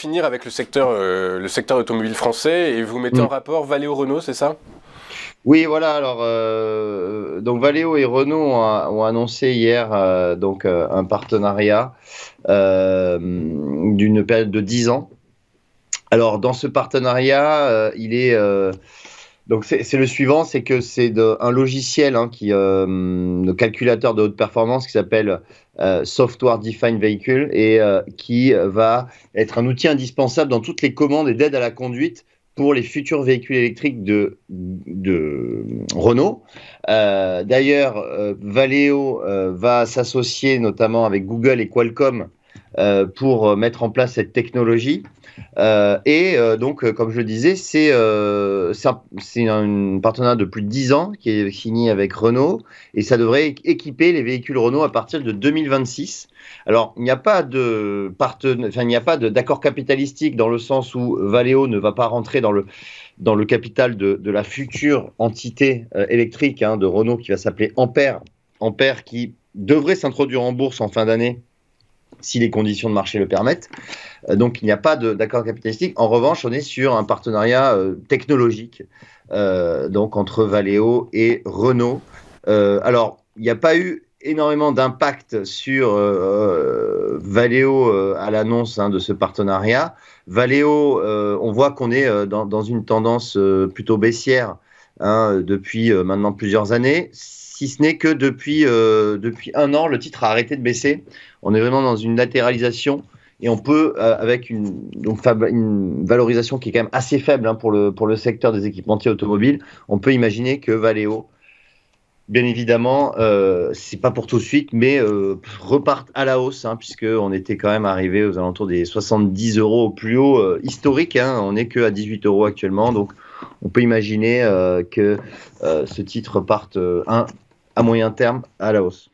finir avec le secteur automobile français et vous mettez en rapport Valeo Renault, c'est ça? Oui, voilà. Alors, donc Valeo et Renault ont annoncé hier un partenariat d'une période de 10 ans. Alors, dans ce partenariat, donc c'est le suivant, c'est que un logiciel de calculateur de haute performance qui s'appelle Software Defined Vehicle et qui va être un outil indispensable dans toutes les commandes et d'aide à la conduite pour les futurs véhicules électriques de Renault. D'ailleurs, Valeo va s'associer notamment avec Google et Qualcomm pour mettre en place cette technologie. Comme je le disais, c'est un partenariat de plus de 10 ans qui est signé avec Renault et ça devrait équiper les véhicules Renault à partir de 2026. Alors, il n'y a pas d'accord capitalistique dans le sens où Valeo ne va pas rentrer dans le capital de la future entité électrique de Renault qui va s'appeler Ampère. Ampère qui devrait s'introduire en bourse en fin d'année si les conditions de marché le permettent. Donc, il n'y a pas d'accord capitalistique. En revanche, on est sur un partenariat technologique entre Valeo et Renault. Alors, il n'y a pas eu énormément d'impact sur Valeo à l'annonce de ce partenariat. Valeo, on voit qu'on est dans une tendance plutôt baissière depuis maintenant plusieurs années, si ce n'est que depuis un an, le titre a arrêté de baisser. On est vraiment dans une latéralisation et on peut, avec une valorisation qui est quand même assez faible pour le secteur des équipementiers automobiles, on peut imaginer que Valeo, bien évidemment, c'est pas pour tout de suite, mais reparte à la hausse, puisqu'on était quand même arrivé aux alentours des 70 € au plus haut historique. On n'est qu'à 18 € actuellement, donc on peut imaginer que ce titre parte à moyen terme à la hausse.